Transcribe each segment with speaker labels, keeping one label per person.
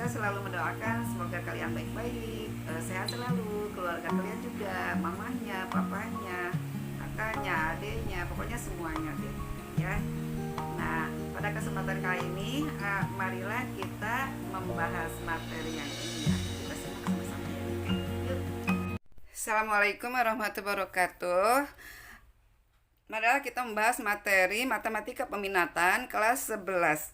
Speaker 1: Kita selalu mendoakan semoga kalian baik-baik, sehat selalu, keluarga kalian juga, mamanya, papanya, kakaknya, adiknya, pokoknya semuanya deh, ya. Nah, pada kesempatan kali ini, marilah kita membahas materi yang ini ya. Kita simak sama-sama ya. Oke, yuk. Assalamualaikum warahmatullahi wabarakatuh. Marilah kita membahas materi matematika peminatan kelas 11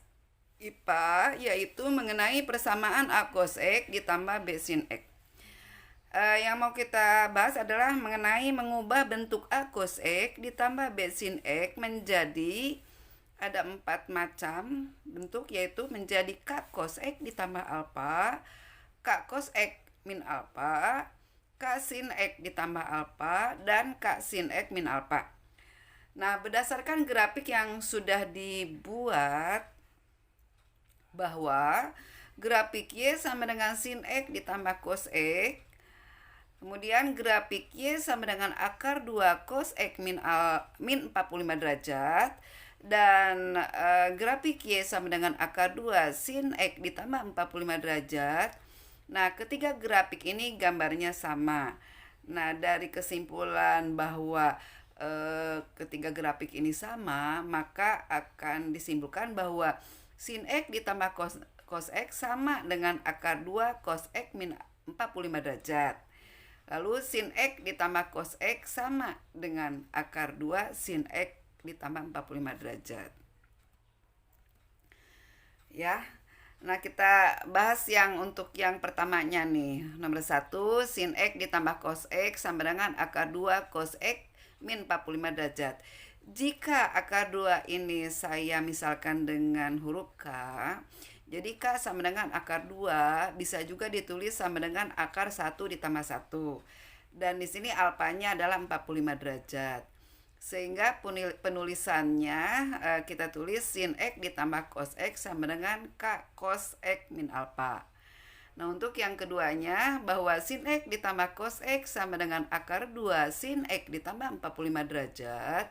Speaker 1: IPA, yaitu mengenai persamaan A cos X ditambah B sin X. Yang mau kita bahas adalah mengenai mengubah bentuk A cos X ditambah B sin X menjadi ada 4 macam bentuk, yaitu menjadi K cos X ditambah alfa, K cos X min alfa, K sin X ditambah alfa, dan K sin X min alfa. Nah, berdasarkan grafik yang sudah dibuat, bahwa grafik Y sama dengan sin X ditambah cos X, kemudian grafik Y sama dengan akar 2 cos X min 45 derajat, dan grafik Y sama dengan akar 2 sin X ditambah 45 derajat. Nah, ketiga grafik ini gambarnya sama. Nah, dari kesimpulan bahwa ketiga grafik ini sama, maka akan disimpulkan bahwa sin X ditambah cos X sama dengan akar 2 cos X min 45 derajat. Lalu sin X ditambah cos X sama dengan akar 2 sin X ditambah 45 derajat. Ya. Nah, kita bahas yang untuk yang pertamanya nih. Nomor 1, sin X ditambah cos X sama dengan akar 2 cos X min 45 derajat. Jika akar 2 ini saya misalkan dengan huruf K, jadi K sama dengan akar 2 bisa juga ditulis sama dengan akar 1 ditambah 1. Dan di sini alfanya adalah 45 derajat. Sehingga penulisannya kita tulis sin X ditambah cos X sama dengan K cos X min alfa. Nah, untuk yang keduanya, bahwa sin X ditambah cos X sama dengan akar 2 sin X ditambah 45 derajat.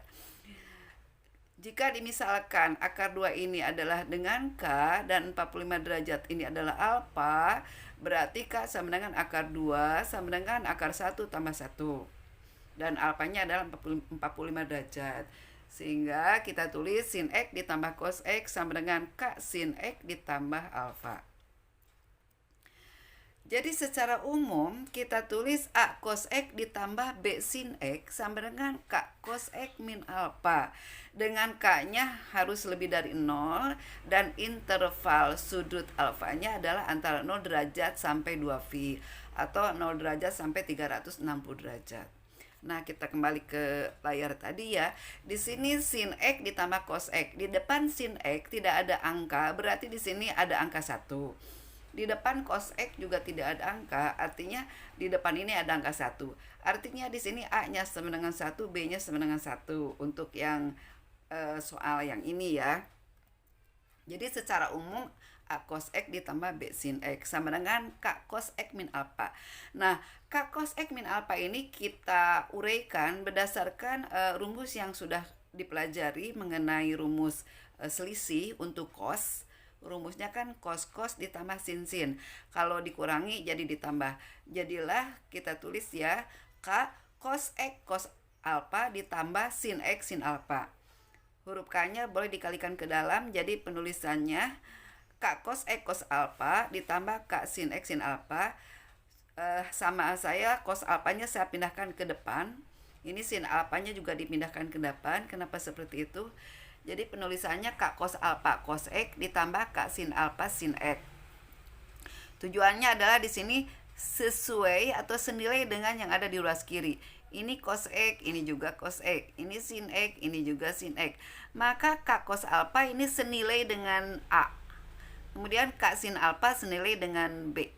Speaker 1: Jika dimisalkan akar 2 ini adalah dengan K dan 45 derajat ini adalah alfa, berarti K sama dengan akar 2 sama dengan akar 1 tambah 1. Dan alfanya adalah 45 derajat. Sehingga kita tulis sin X ditambah cos X sama dengan K sin X ditambah alfa. Jadi secara umum kita tulis A cos X ditambah B sin X sama dengan K cos X min alfa. Dengan K-nya harus lebih dari 0 dan interval sudut alfanya adalah antara 0 derajat sampai 2π atau 0 derajat sampai 360 derajat. Nah, kita kembali ke layar tadi ya. Di sini sin X ditambah cos X. Di depan sin X tidak ada angka, berarti di sini ada angka 1. Di depan cos X juga tidak ada angka, artinya di depan ini ada angka 1. Artinya di sini A-nya sama dengan 1, B-nya sama dengan 1 untuk yang soal yang ini ya. Jadi secara umum A cos X ditambah B sin X sama dengan K cos X min alfa. Nah, K cos X min alfa ini kita uraikan berdasarkan rumus yang sudah dipelajari mengenai rumus selisih untuk cos. Rumusnya kan cos ditambah sin. Kalau dikurangi jadi ditambah. Jadilah kita tulis ya K cos X cos alfa ditambah sin X sin alfa. Huruf K-nya boleh dikalikan ke dalam, jadi penulisannya K cos X cos alfa ditambah K sin X sin alfa. Sama saya cos alfanya saya pindahkan ke depan. Ini sin alfanya juga dipindahkan ke depan. Kenapa seperti itu? Jadi penulisannya K cos alfa cos X ditambah K sin alfa sin X. Tujuannya adalah di sini sesuai atau senilai dengan yang ada di ruas kiri. Ini cos X, ini juga cos X, ini sin X, ini juga sin X. Maka K cos alfa ini senilai dengan A. Kemudian K sin alfa senilai dengan B.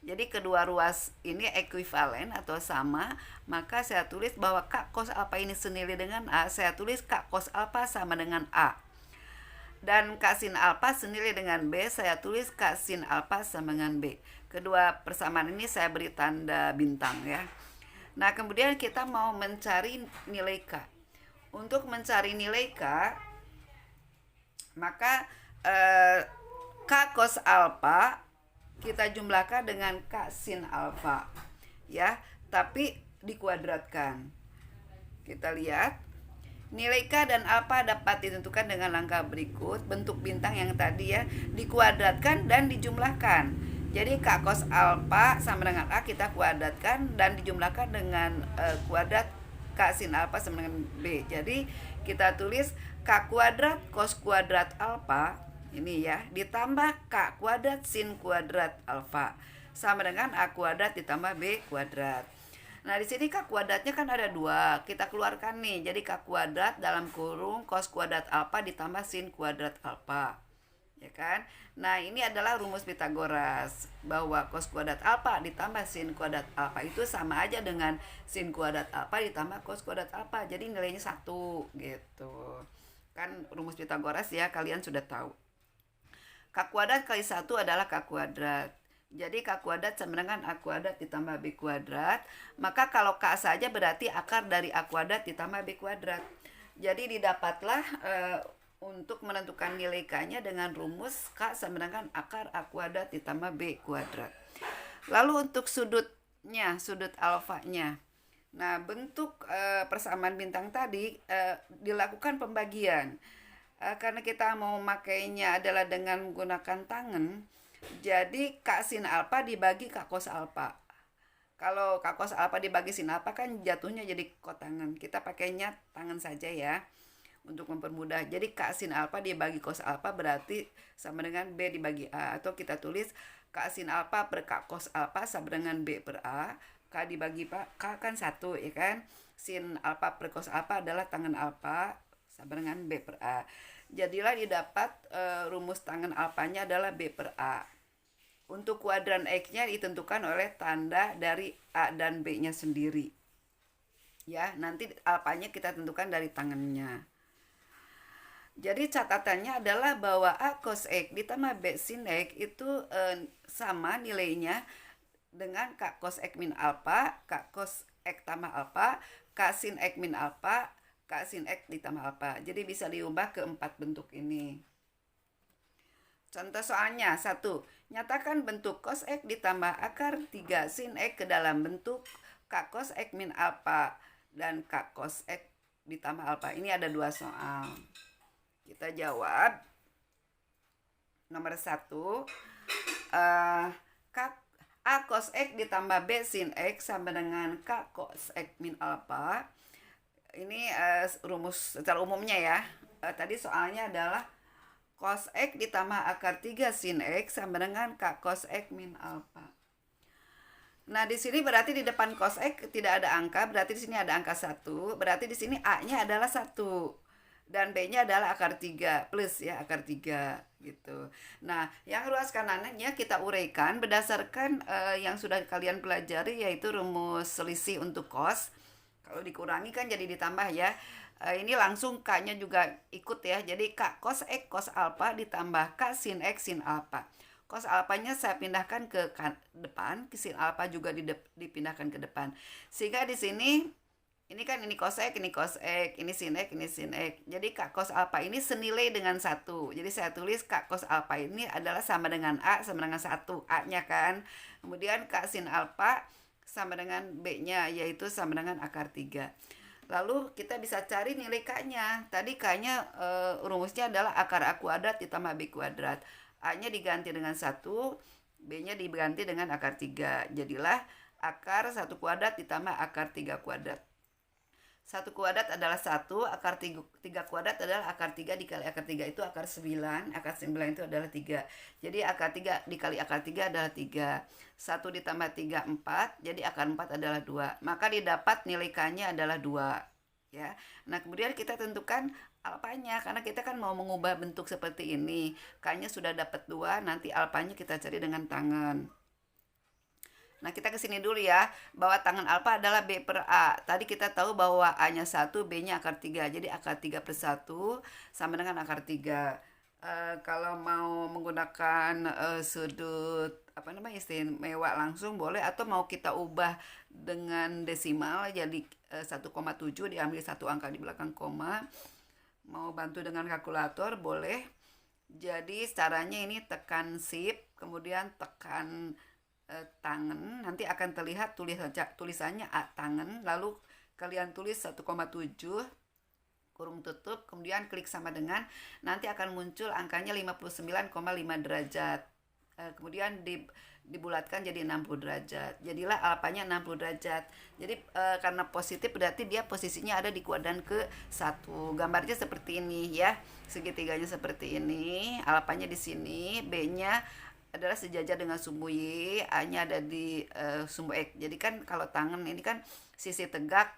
Speaker 1: Jadi kedua ruas ini ekuivalen atau sama, maka saya tulis bahwa K cos alfa ini senilai dengan A. Saya tulis K cos alfa sama dengan A. Dan K sin alfa senilai dengan B, saya tulis K sin alfa sama dengan B. Kedua persamaan ini saya beri tanda bintang ya. Nah, kemudian kita mau mencari nilai K. Untuk mencari nilai K, maka K cos alfa kita jumlahkan dengan K sin alfa. Ya, tapi dikuadratkan. Kita lihat. Nilai K dan alfa dapat ditentukan dengan langkah berikut. Bentuk bintang yang tadi ya, dikuadratkan dan dijumlahkan. Jadi K cos alfa sama dengan A kita kuadratkan dan dijumlahkan dengan kuadrat K sin alfa sama dengan B. Jadi kita tulis K kuadrat cos kuadrat alfa ini ya, ditambah K kuadrat sin kuadrat alfa sama dengan A kuadrat ditambah B kuadrat. Nah, di sini K kuadratnya kan ada 2. Kita keluarkan nih. Jadi K kuadrat dalam kurung cos kuadrat alfa ditambah sin kuadrat alfa. Ya kan? Nah, ini adalah rumus Pitagoras bahwa cos kuadrat alfa ditambah sin kuadrat alfa itu sama aja dengan sin kuadrat alfa ditambah cos kuadrat alfa. Jadi nilainya 1 gitu. Kan rumus Pitagoras ya, kalian sudah tahu. K kuadrat kali 1 adalah K kuadrat. Jadi K kuadrat sama dengan A kuadrat ditambah B kuadrat. Maka kalau K saja berarti akar dari A kuadrat ditambah B kuadrat. Jadi didapatlah untuk menentukan nilai K-nya dengan rumus K sama dengan akar A kuadrat ditambah B kuadrat. Lalu untuk sudutnya, sudut alfanya. Nah, bentuk persamaan bintang tadi dilakukan pembagian. Karena kita mau makainya adalah dengan menggunakan tangan. Jadi K sin alfa dibagi K cos alfa. Kalau K cos alfa dibagi sin alfa kan jatuhnya jadi kotangan. Kita pakainya tangan saja ya untuk mempermudah. Jadi K sin alfa dibagi cos alfa berarti sama dengan B dibagi A. Atau kita tulis K sin alfa per K cos alfa sama dengan B per A. K dibagi K kan 1 ya kan. Sin alfa per cos alfa adalah tangan alfa sama dengan B per A. Jadilah didapat rumus tangan alfanya adalah B per A. Untuk kuadran X-nya ditentukan oleh tanda dari A dan B-nya sendiri. Ya, nanti alfanya kita tentukan dari tangannya. Jadi catatannya adalah bahwa A cos X ditambah B sin X itu sama nilainya dengan K cos X min alfa, K cos X tambah alfa, K sin X min alfa, K sin X ditambah alfa. Jadi bisa diubah ke 4 bentuk ini. Contoh soalnya 1. Nyatakan bentuk cos X ditambah akar 3 sin X ke dalam bentuk K cos X min alfa dan K cos X ditambah alfa. Ini ada 2 soal. Kita jawab. Nomor 1. A cos X ditambah B sin X sama dengan K cos X min alfa. Ini rumus secara umumnya ya. Tadi soalnya adalah cos X ditambah akar 3 sin X sama dengan K cos X min alfa. Nah, di sini berarti di depan cos X tidak ada angka, berarti di sini ada angka 1. Berarti di sini A-nya adalah 1 dan B-nya adalah akar 3 plus ya, akar 3 gitu. Nah, yang ruas kanannya kita uraikan berdasarkan yang sudah kalian pelajari yaitu rumus selisih untuk cos. Kalau dikurangi kan jadi ditambah ya. Ini langsung K-nya juga ikut ya. Jadi K cos X cos alfa ditambah K sin X sin alfa. Cos alfanya saya pindahkan ke depan, sin alfa juga dipindahkan ke depan. Sehingga di sini ini kan ini cos X, ini cos X, ini sin X, ini sin X. Jadi K cos alfa ini senilai dengan 1. Jadi saya tulis K cos alfa ini adalah sama dengan A sama dengan 1. A-nya kan. Kemudian K sin alfa sama dengan B-nya yaitu sama dengan akar 3. Lalu kita bisa cari nilai K-nya. Tadi K-nya rumusnya adalah akar A kuadrat ditambah B kuadrat. A-nya diganti dengan 1, B-nya diganti dengan akar 3. Jadilah akar 1 kuadrat ditambah akar 3 kuadrat. 1 kuadrat adalah 1, akar 3 kuadrat adalah akar 3 dikali akar 3 itu akar 9, akar 9 itu adalah 3. Jadi akar 3 dikali akar 3 adalah 3. 1 ditambah 3, 4, jadi akar 4 adalah 2. Maka didapat nilai K-nya adalah 2. Ya. Nah, kemudian kita tentukan alfanya, karena kita kan mau mengubah bentuk seperti ini. K-nya sudah dapat 2, nanti alfanya kita cari dengan tangan. Nah, kita ke sini dulu ya, bahwa tangan alfa adalah B per A. Tadi kita tahu bahwa A-nya 1, B-nya akar 3. Jadi akar 3 per 1 sama dengan akar 3. Kalau mau menggunakan sudut istimewa langsung boleh, atau mau kita ubah dengan desimal jadi 1,7 diambil 1 angka di belakang koma. Mau bantu dengan kalkulator boleh. Jadi caranya ini tekan shift, kemudian tekan tangan, nanti akan terlihat tulisannya A tangan, lalu kalian tulis 1,7 kurung tutup, kemudian klik sama dengan, nanti akan muncul angkanya 59,5 derajat. Kemudian dibulatkan jadi 60 derajat. Jadilah alpanya 60 derajat. Jadi karena positif berarti dia posisinya ada di kuadran ke-1. Gambarnya seperti ini ya. Segitiganya seperti ini, alpanya di sini, B-nya adalah sejajar dengan sumbu Y, A-nya ada di sumbu X. Jadi kan kalau tangan ini kan sisi tegak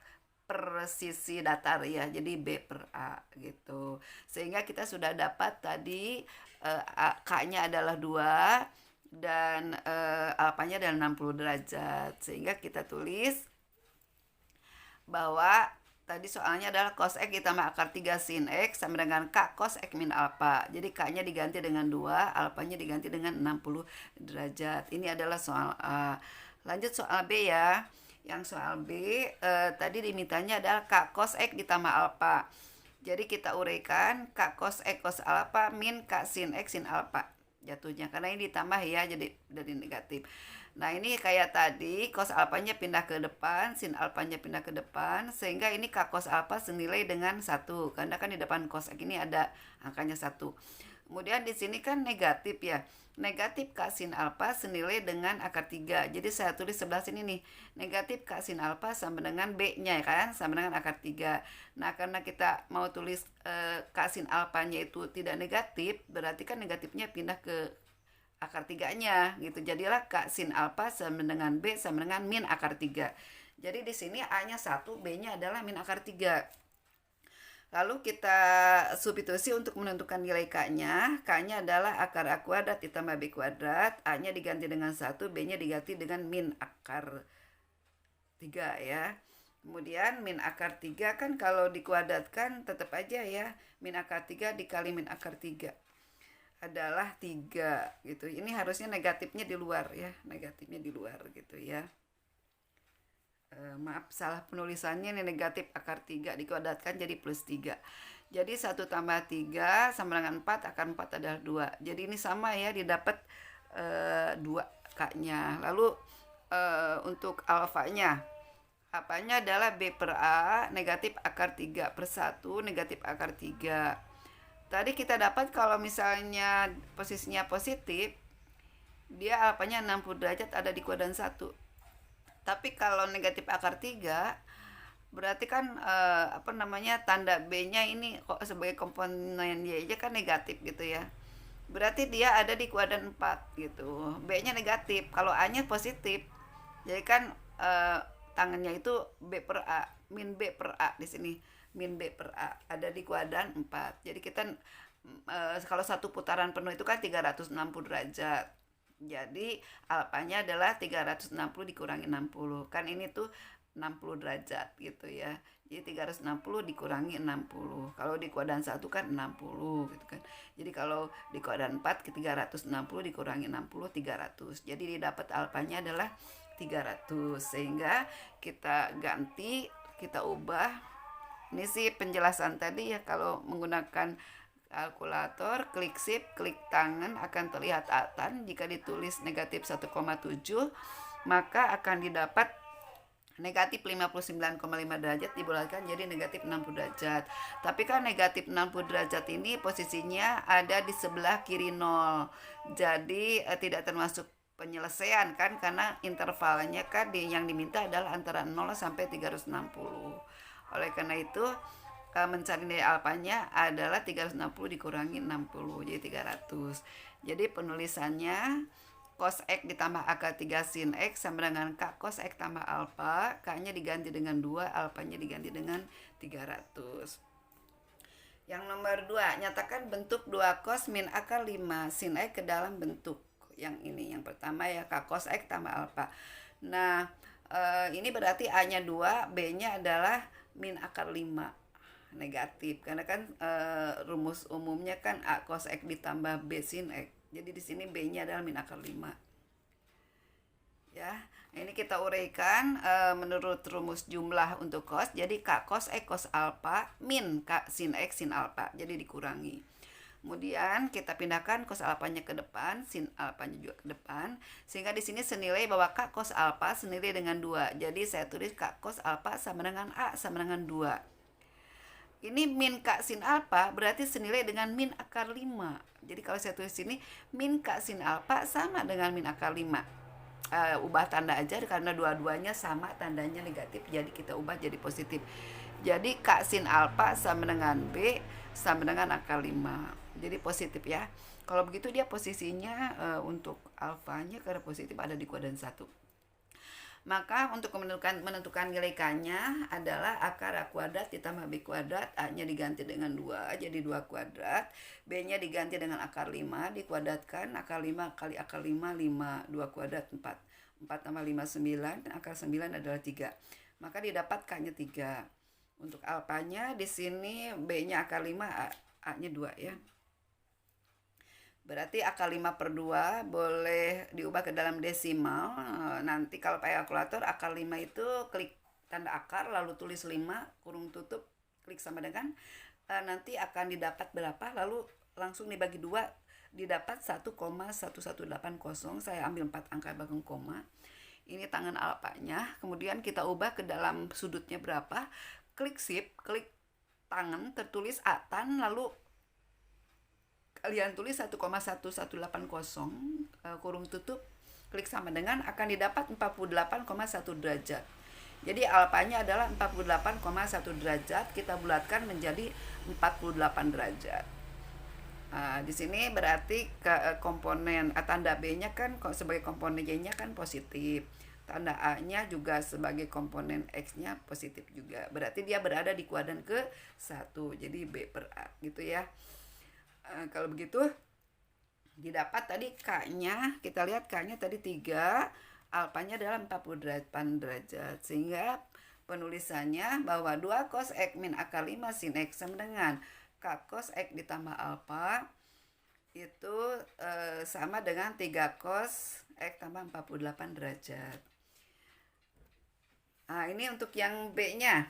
Speaker 1: per sisi datar ya, jadi B per A gitu. Sehingga kita sudah dapat tadi K-nya adalah 2 dan alpanya adalah 60 derajat. Sehingga kita tulis bahwa tadi soalnya adalah cos X ditambah akar 3 sin X sama dengan K cos X min alpha. Jadi K-nya diganti dengan 2, alpanya diganti dengan 60 derajat. Ini adalah soal A. Lanjut soal B ya. Yang soal B tadi dimintanya adalah K cos X ditambah alpha. Jadi kita uraikan K cos X cos alpha min K sin X sin alpha jatuhnya. Karena ini ditambah ya, jadi dari negatif. Nah ini kayak tadi cos alpanya pindah ke depan, sin alpanya pindah ke depan, sehingga ini K cos alpha senilai dengan 1. Karena kan di depan cos X ini ada angkanya 1. Kemudian di sini kan negatif ya. Negatif K sin alpha senilai dengan akar 3. Jadi saya tulis sebelah sini nih. Negatif K sin alpha sama dengan B-nya kan, sama dengan akar 3. Nah, karena kita mau tulis K sin alpanya itu tidak negatif, berarti kan negatifnya pindah ke akar 3-nya gitu. Jadilah K sin alpha sama dengan B sama dengan min akar 3. Jadi di sini A-nya 1, B-nya adalah min akar 3. Lalu kita substitusi untuk menentukan nilai K-nya. K-nya adalah akar A kuadrat ditambah B kuadrat. A-nya diganti dengan 1, B-nya diganti dengan min akar 3 ya. Kemudian min akar 3 kan kalau dikuadratkan tetap aja ya. Min akar 3 dikali min akar 3 adalah 3 gitu. Ini harusnya negatifnya di luar ya. Negatifnya di luar gitu ya. Maaf salah penulisannya, ini negatif akar 3 dikuadratkan jadi plus 3. Jadi 1 tambah 3 sama dengan 4, akar 4 adalah 2. Jadi ini sama ya, didapat 2 K-nya. Lalu untuk alfanya, apanya adalah B per A negatif akar 3 per 1 negatif akar 3. Tadi kita dapat kalau misalnya posisinya positif, dia alfanya 60 derajat ada di kuadran 1. Tapi kalau negatif akar 3 berarti kan tanda B-nya ini kok sebagai komponen Y aja kan negatif gitu ya. Berarti dia ada di kuadran 4 gitu. B-nya negatif, kalau A-nya positif. Jadi kan tangannya itu B per A, min B per A di sini. Min B per A ada di kuadran 4. Jadi kita kalau satu putaran penuh itu kan 360 derajat. Jadi alfanya adalah 360 dikurangi 60. Kan ini tuh 60 derajat gitu ya. Jadi 360 dikurangi 60. Kalau di kuadran 1 kan 60 gitu kan. Jadi kalau di kuadran 4 ke 360 dikurangi 60 300. Jadi didapat alfanya adalah 300. Sehingga kita ganti, kita ubah. Ini sih penjelasan tadi ya, kalau menggunakan kalkulator, klik shift, klik tangan akan terlihat atan. Jika ditulis negatif 1,7 maka akan didapat negatif 59,5 derajat dibulatkan jadi negatif 60 derajat. Tapi kan negatif 60 derajat ini posisinya ada di sebelah kiri 0. Jadi tidak termasuk penyelesaian kan, karena intervalnya kan yang diminta adalah antara 0 sampai 360. Oleh karena itu mencari nilai alfanya adalah 360 dikurangi 60, jadi 300. Jadi penulisannya cos X ditambah akar 3 sin X sama dengan K cos X tambah alfa. K-nya diganti dengan 2, alfanya diganti dengan 300. Yang nomor 2, nyatakan bentuk 2 cos min akar 5 sin X ke dalam bentuk yang ini. Yang pertama ya, K cos X tambah alfa. Nah ini berarti A-nya 2, B-nya adalah min akar 5 negatif, karena kan rumus umumnya kan A cos X ditambah B sin X. Jadi di sini B-nya adalah min akar 5. Ya, ini kita uraikan menurut rumus jumlah untuk cos. Jadi K cos X cos alpha min K sin X sin alpha. Jadi dikurangi. Kemudian kita pindahkan cos alfanya ke depan, sin alfanya juga ke depan, sehingga di sini senilai bahwa K cos alfa senilai dengan 2. Jadi saya tulis K cos alfa sama dengan A sama dengan 2. Ini min K sin alfa berarti senilai dengan min akar 5. Jadi kalau saya tulis sini min K sin alfa sama dengan min akar 5. Ubah tanda aja karena dua-duanya sama tandanya negatif, jadi kita ubah jadi positif. Jadi K sin alfa sama dengan B sama dengan akar 5. Jadi positif ya. Kalau begitu dia posisinya untuk alfanya karena positif ada di kuadran 1. Maka untuk menentukan nilai K-nya adalah akar A kuadrat ditambah B kuadrat, A-nya diganti dengan 2 jadi 2 kuadrat, B-nya diganti dengan akar 5 dikuadratkan, akar 5 kali akar 5 2 kuadrat 4 tambah 5 9, akar 9 adalah 3. Maka didapat K-nya 3. Untuk alfanya di sini B-nya akar 5, A-nya 2 ya. Berarti akar 5 per 2 boleh diubah ke dalam desimal. Nanti kalau pakai kalkulator akar 5 itu klik tanda akar lalu tulis 5 kurung tutup klik sama dengan nanti akan didapat berapa lalu langsung dibagi 2 didapat 1,1180. Saya ambil 4 angka belakang koma. Ini tangan alfanya. Kemudian kita ubah ke dalam sudutnya berapa. Klik shift, klik tangan tertulis atan lalu kalian tulis 1,1180 kurung tutup klik sama dengan akan didapat 48,1 derajat. Jadi alfanya adalah 48,1 derajat, kita bulatkan menjadi 48 derajat. Di sini berarti komponen tanda B-nya kan sebagai komponen Y-nya kan positif. Tanda A-nya juga sebagai komponen X-nya positif juga. Berarti dia berada di kuadran ke-1. Jadi B per A gitu ya. Kalau begitu didapat tadi K-nya, kita lihat K-nya tadi 3, alfanya adalah 48 derajat. Sehingga penulisannya bahwa 2 cos X min akar 5 sin X sama dengan K cos X ditambah alfa itu sama dengan 3 cos X tambah 48 derajat. Ini untuk yang B-nya.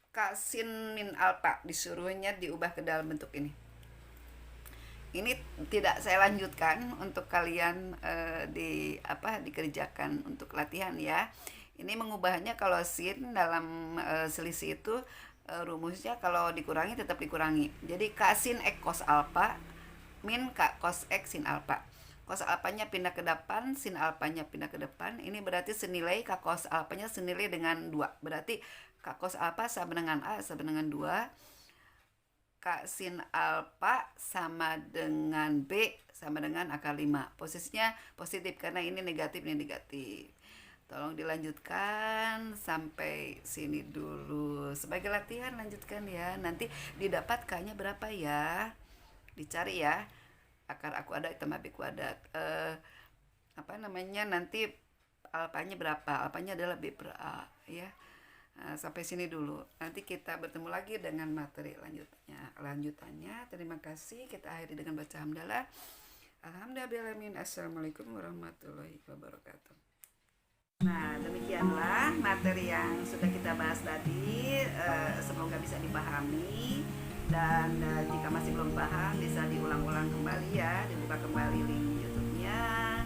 Speaker 1: K sin min alfa disuruhnya diubah ke dalam bentuk ini. Ini tidak saya lanjutkan untuk kalian dikerjakan untuk latihan ya. Ini mengubahnya kalau sin dalam selisih itu rumusnya kalau dikurangi tetap dikurangi. Jadi K sin X cos alfa min K cos X sin alfa. Cos alfanya pindah ke depan, sin alfanya pindah ke depan. Ini berarti senilai K cos alfanya senilai dengan 2. Berarti K cos alfa sama dengan A sama dengan 2. K sin alfa sama dengan B sama dengan akar 5. Posisinya positif karena ini negatif, ini negatif. Tolong dilanjutkan sampai sini dulu. Sebagai latihan lanjutkan ya. Nanti didapat K-nya berapa ya? Dicari ya. Akar A kuadrat tambah B kuadrat. Nanti alfanya berapa? Alfanya adalah B per A ya. Sampai sini dulu. Nanti kita bertemu lagi dengan materi lanjutannya. Terima kasih. Kita akhiri dengan baca hamdalah. Alhamdulillahirabbil alamin. Assalamualaikum warahmatullahi wabarakatuh. Nah, demikianlah materi yang sudah kita bahas tadi. Semoga bisa dipahami. Dan jika masih belum paham bisa diulang-ulang kembali ya. Dibuka kembali link YouTube-nya.